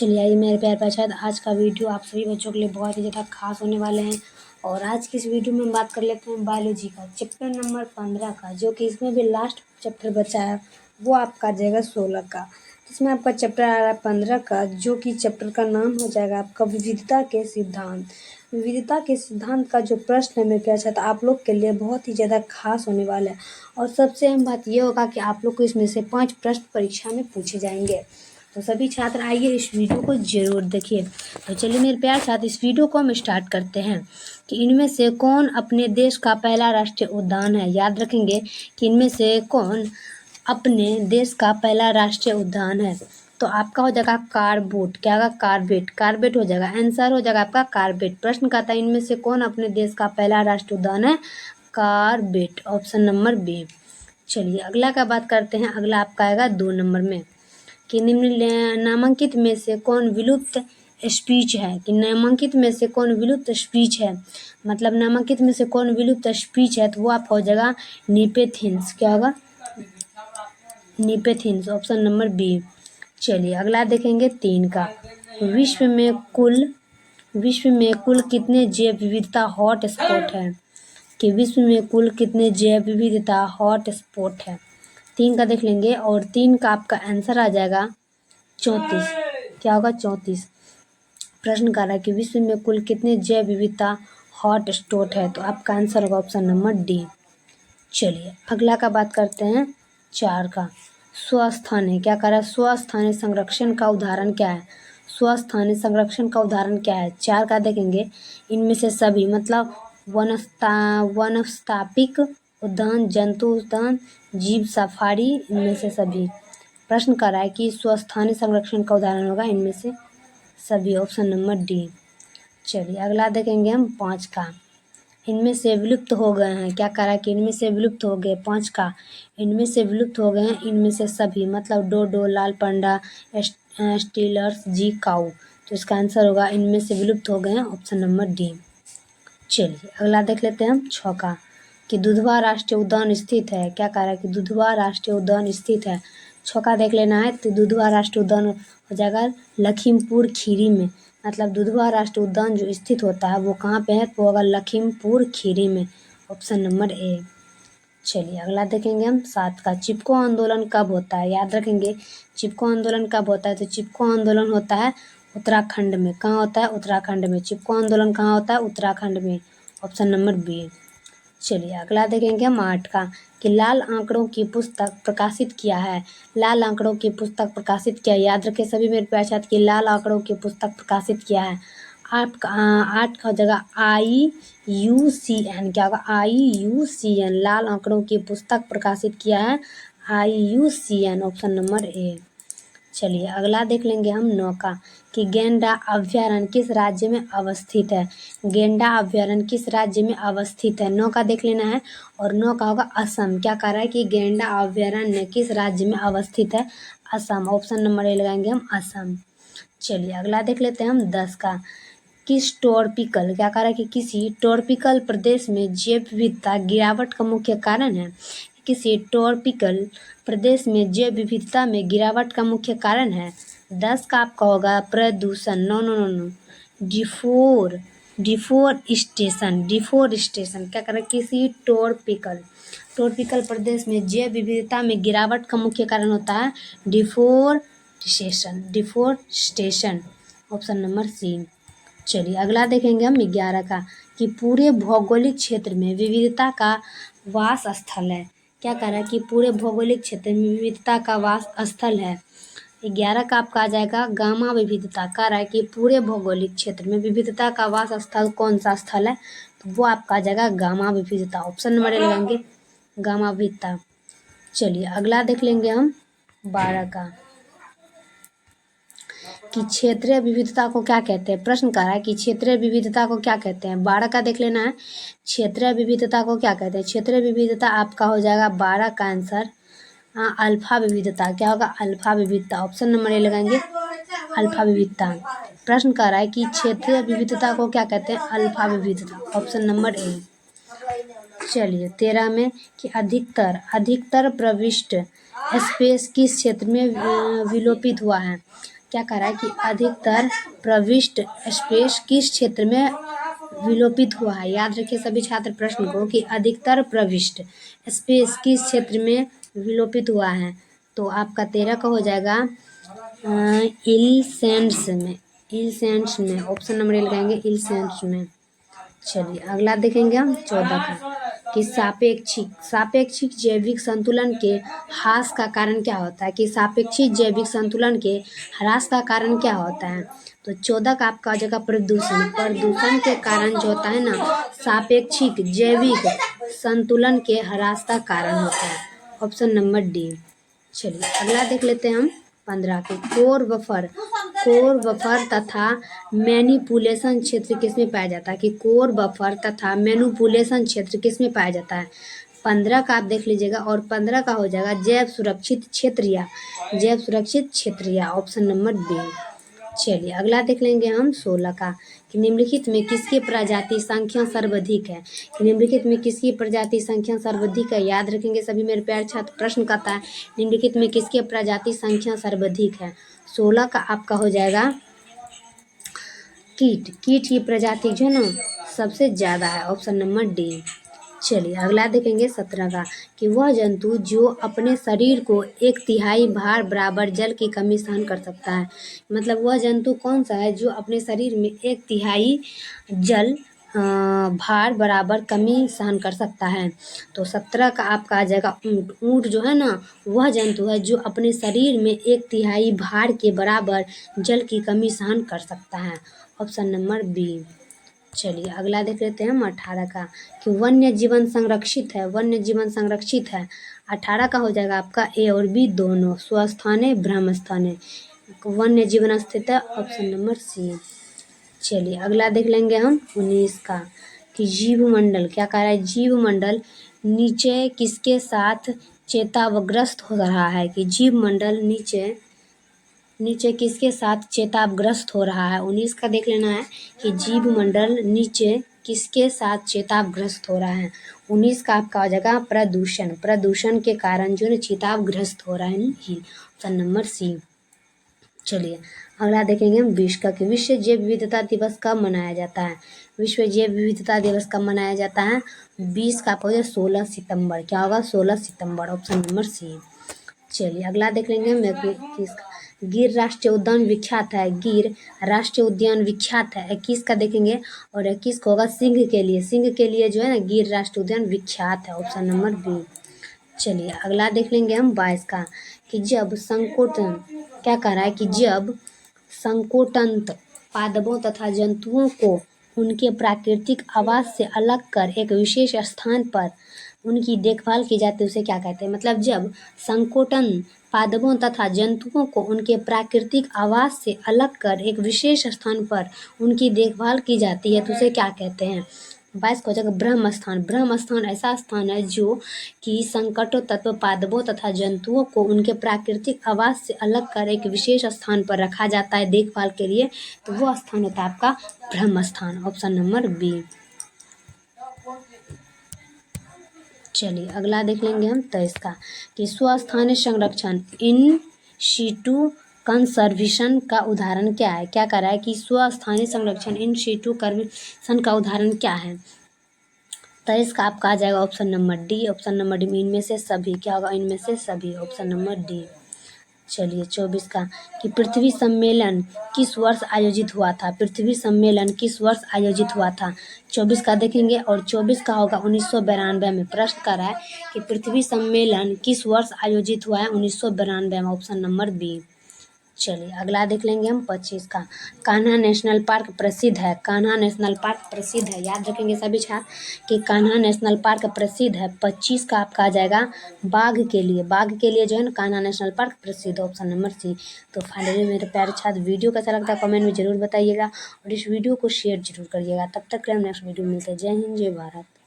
चलिए आइए मेरे प्यार प्रसाद, आज का वीडियो आप सभी बच्चों के लिए बहुत ही ज़्यादा खास होने वाले हैं। और आज की इस वीडियो में हम बात कर लेते हैं बायोलॉजी का चैप्टर नंबर 15 का, जो कि इसमें भी लास्ट चैप्टर बचा है। वो आपका आ जाएगा 16 का, जिसमें आपका चैप्टर आ रहा है 15 का, जो कि चैप्टर का नाम हो जाएगा आपका विविधता के सिद्धांत। विविधता के सिद्धांत का जो प्रश्न है मेरे प्यार प्रसाद आप लोग के लिए बहुत ही ज़्यादा खास होने वाला है। और सबसे अहम बात ये होगा कि आप लोग को इसमें से 5 प्रश्न परीक्षा में पूछे जाएंगे। तो सभी छात्र आइए इस वीडियो को जरूर देखिए। तो चलिए मेरे प्यार साथ इस वीडियो को हम स्टार्ट करते हैं कि इनमें से कौन अपने देश का पहला राष्ट्रीय उद्यान है। याद रखेंगे कि इनमें से कौन अपने देश का पहला राष्ट्रीय उद्यान है। तो आपका हो जाएगा कार्बोट, क्या होगा कार्बेट, कार्बेट हो जाएगा आंसर, हो जाएगा आपका कार्बेट। प्रश्न का था इनमें से कौन अपने देश का पहला राष्ट्रीय उद्यान है, कार्बेट, ऑप्शन नंबर बी। चलिए अगला का बात करते हैं। अगला आपका आएगा 2 नंबर में कि नामांकित में से कौन विलुप्त स्पीच है, कि नामांकित में से कौन विलुप्त स्पीच है, मतलब नामांकित में से कौन विलुप्त स्पीच है। तो वो आपका हो जाएगा निपेथिन्स, क्या होगा निपेथिन्स, ऑप्शन नंबर बी। चलिए अगला देखेंगे 3 का। विश्व में कुल कितने जैव विविधता हॉट स्पॉट है, कि विश्व में कुल कितने जैव विविधता हॉट स्पॉट है। 3 का देख लेंगे और 3 का आपका आंसर आ जाएगा 34, क्या होगा 34। प्रश्न कर रहा है कि विश्व में कुल कितने जैव विविधता हॉट स्पॉट है, तो आपका आंसर होगा ऑप्शन नंबर डी। चलिए अगला का बात करते हैं 4 का। स्वस्थानीय, क्या कर रहा है, स्वस्थानीय संरक्षण का उदाहरण क्या है, स्वस्थानीय संरक्षण का उदाहरण क्या है। 4 का देखेंगे इनमें से सभी, मतलब वनस्तापिक उद्यान, जंतु उद्यान, जीव सफारी, इनमें से सभी। प्रश्न कर रहा है कि स्वस्थानीय संरक्षण का उदाहरण होगा इनमें से सभी, ऑप्शन नंबर डी। चलिए अगला देखेंगे हम 5 का। इनमें से विलुप्त हो गए हैं, क्या कह रहा है कि इनमें से विलुप्त हो गए। 5 का इनमें से विलुप्त हो गए हैं इनमें से सभी, मतलब डोडो, लाल पंडा, स्टीलर्स, जी काऊ। तो इसका आंसर होगा इनमें से विलुप्त हो गए हैं, ऑप्शन नंबर डी। चलिए अगला देख लेते हैं हम 6 का, कि दुधवा राष्ट्रीय उद्यान स्थित है, क्या कह रहा है कि दुधवा राष्ट्रीय उद्यान स्थित है। 6 का देख लेना है। तो दुधवा राष्ट्रीय उद्यान हो जाएगा लखीमपुर खीरी में, मतलब दुधवा राष्ट्रीय उद्यान जो स्थित होता है वो कहाँ पे है, तो होगा लखीमपुर खीरी में, ऑप्शन नंबर ए। चलिए अगला देखेंगे हम 7 का। चिपको आंदोलन कब होता है, याद रखेंगे चिपको आंदोलन कब होता है। तो चिपको आंदोलन होता है उत्तराखंड में, कहाँ होता है, उत्तराखंड में। चिपको आंदोलन कहाँ होता है, उत्तराखंड में, ऑप्शन नंबर बी। चलिए अगला देखेंगे हम 8 का, कि लाल आंकड़ों की पुस्तक प्रकाशित किया है, लाल आंकड़ों की पुस्तक प्रकाशित किया है। याद रखें सभी मेरे प्यारे छात्र कि लाल आंकड़ों की पुस्तक प्रकाशित किया है। 8 का जगह IUCN, क्या होगा IUCN, लाल आंकड़ों की पुस्तक प्रकाशित किया है IUCN, ऑप्शन नंबर ए। चलिए अगला देख लेंगे हम 9 का, कि गेंडा अभ्यारण्य किस राज्य में अवस्थित है, गेंडा अभ्यारण्य किस राज्य में अवस्थित है। 9 का देख लेना है और 9 का होगा असम, क्या कह रहा है कि गेंडा अभ्यारण्य किस राज्य में अवस्थित है, असम, ऑप्शन नंबर ए लगाएंगे हम असम। चलिए अगला देख लेते हैं हम 10 का, किस टॉर्पिकल, क्या कह रहा है कि किसी टॉर्पिकल प्रदेश में जैव विविधता गिरावट का मुख्य कारण है, किसी टॉर्पिकल प्रदेश में जैव विविधता में गिरावट का मुख्य कारण है। 10 का आपका होगा प्रदूषण, no no no no, deforestation, क्या कर रहा है किसी टॉर्पिकल प्रदेश में जैव विविधता में गिरावट का मुख्य कारण होता है डिफोरेस्टेशन, ऑप्शन नंबर सी। चलिए अगला देखेंगे हम 11 का, कि पूरे भौगोलिक क्षेत्र में विविधता का वास स्थल है, क्या कह रहा है कि पूरे भौगोलिक क्षेत्र में विविधता का वास स्थल है। 11 का आपका आ जाएगा गामा विविधता, कह रहा है कि पूरे भौगोलिक क्षेत्र में विविधता का वास स्थल कौन सा स्थल है, तो वो आपका आ जाएगा गामा विविधता, ऑप्शन नंबर लगाएंगे गामा विविधता। चलिए अगला देख लेंगे हम 12 का, कि क्षेत्रीय विविधता को क्या कहते हैं। प्रश्न कर रहा है कि क्षेत्रीय विविधता को क्या कहते हैं। 12 का देख लेना है, क्षेत्रीय विविधता को क्या कहते हैं। क्षेत्रीय विविधता आपका हो जाएगा 12 का आंसर अल्फा विविधता, क्या होगा अल्फा विविधता, ऑप्शन नंबर ए लगाएंगे अल्फा विविधता। प्रश्न कर रहा है कि क्षेत्रीय विविधता को क्या कहते हैं, अल्फा विविधता, ऑप्शन नंबर ए। चलिए 13 में, कि अधिकतर प्रविष्ट स्पेस किस क्षेत्र में विलोपित हुआ है। क्या कह रहा है कि अधिकतर प्रविष्ट स्पेस किस क्षेत्र में विलोपित हुआ है। याद रखिए सभी छात्र प्रश्न को कि अधिकतर प्रविष्ट स्पेस किस क्षेत्र में विलोपित हुआ है। तो आपका 13 का हो जाएगा इलसेंट्स में, इलसेंट्स में ऑप्शन नंबर ए लगाएंगे इलसेंट्स में। चलिए अगला देखेंगे हम 14 का कि सापेक्षिक जैविक संतुलन के ह्रास का कारण क्या होता है। कि सापेक्षिक जैविक संतुलन के ह्रास का कारण क्या होता है। तो 14 का आपका हो जाएगा प्रदूषण। प्रदूषण के कारण जो होता है ना सापेक्षिक जैविक संतुलन के ह्रास का कारण होता है। Option number D. चलिए अगला देख लेते हैं हम 15 के कोर बफर तथा मैनिपुलेशन क्षेत्र किसमें पाया जाता है। कि कोर बफर तथा मैनिपुलेशन क्षेत्र किसमें पाया जाता है। 15 का आप देख लीजिएगा और 15 का हो जाएगा जैव सुरक्षित क्षेत्र या ऑप्शन नंबर बी। चलिए अगला देख लेंगे हम 16 का कि निम्नलिखित में किसकी प्रजाति संख्या सर्वाधिक है। कि निम्नलिखित में किसकी प्रजाति संख्या सर्वाधिक है। याद रखेंगे सभी मेरे प्यारे छात्र प्रश्न कहता है निम्नलिखित में किसकी प्रजाति संख्या सर्वाधिक है। 16 का आपका हो जाएगा कीट की प्रजाति जो है ना सबसे ज़्यादा है। Option number D. चलिए अगला देखेंगे 17 का कि वह जंतु जो अपने शरीर को 1/3 भार बराबर जल की कमी सहन कर सकता है। मतलब वह जंतु कौन सा है जो अपने शरीर में 1/3 जल भार बराबर कमी सहन कर सकता है। तो 17 का आपका आ जाएगा ऊँट। ऊँट जो है ना वह जंतु है जो अपने शरीर में 1/3 भार के बराबर जल की कमी सहन कर सकता है। Option number B. चलिए अगला देख लेते हैं हम 18 का कि वन्य जीवन संरक्षित है। 18 का हो जाएगा आपका ए और बी दोनों स्वस्थाने ब्रह्म स्थाने वन्य जीवन स्थित है। Option number C. चलिए अगला देख लेंगे हम 19 का कि जीवमंडल क्या कह रहा है। जीवमंडल नीचे किसके साथ चेतावग्रस्त हो रहा है। कि जीवमंडल नीचे किसके साथ चेतावग्रस्त हो रहा है। 19 का देख लेना है कि जीवमंडल नीचे किसके साथ चेतावग्रस्त हो रहा है। 19 का आपका हो जाएगा प्रदूषण के कारण जो चेतावग्रस्त हो रहा है ऑप्शन नंबर सी। चलिए अगला देखेंगे हम 20 का कि विश्व जैव विविधता दिवस कब मनाया जाता है। विश्व जैव विविधता दिवस कब मनाया जाता है। 20 का हो जाए 16 सितंबर। क्या होगा 16 सितंबर। Option number C. चलिए अगला देख लेंगे हम गिर राष्ट्रीय उद्यान विख्यात है। गिर राष्ट्रीय उद्यान विख्यात है 21 का देखेंगे और 21 को होगा सिंह के लिए जो है ना गिर राष्ट्रीय उद्यान विख्यात है। Option number B. चलिए अगला देख लेंगे हम 22 का कि जब संकोटन क्या कह रहा है कि जब संकोटंत पादपों तथा जंतुओं को उनके प्राकृतिक आवास से अलग कर एक विशेष स्थान पर उनकी देखभाल की जाती है उसे क्या कहते हैं। मतलब जब संकोटन पादपों तथा जंतुओं को उनके प्राकृतिक आवास से अलग कर एक विशेष स्थान पर उनकी देखभाल की जाती है तो उसे क्या कहते हैं। 22 को हो जाएगा ब्रह्म स्थान ऐसा स्थान है जो कि संकटों तत्व पादपों तथा जंतुओं को उनके प्राकृतिक आवास से अलग कर एक विशेष स्थान पर रखा जाता है देखभाल के लिए। तो वो स्थान होता है आपका ब्रह्म स्थान। Option number B. चलिए अगला देख लेंगे हम 23 का कि स्वस्थानीय संरक्षण इन सीटू कंजर्वेशन का उदाहरण क्या है। क्या कर रहा है कि स्वस्थानीय संरक्षण इन सीटू कंजर्वेशन का उदाहरण क्या है। 23 का आपका आ जाएगा option number D. Option number D इनमें से सभी क्या होगा इनमें से सभी। Option number D. चलिए 24 का कि पृथ्वी सम्मेलन किस वर्ष आयोजित हुआ था। 24 का देखेंगे और 24 का होगा 1992 में। प्रश्न कर रहा है कि पृथ्वी सम्मेलन किस वर्ष आयोजित हुआ है 1992 में। Option number B. चलिए अगला देख लेंगे हम 25 का कान्हा नेशनल पार्क प्रसिद्ध है। याद रखेंगे सभी छात्र कि कान्हा नेशनल पार्क प्रसिद्ध है। 25 का आपका आ जाएगा बाघ के लिए जो है ना कान्हा नेशनल पार्क प्रसिद्ध। Option number C. तो फाइनली मेरे प्यारे छात्र वीडियो कैसा लगता है कमेंट में जरूर बताइएगा और इस वीडियो को शेयर जरूर करिएगा। तब तक के लिए हम नेक्स्ट वीडियो में मिलते हैं। जय हिंद जय भारत।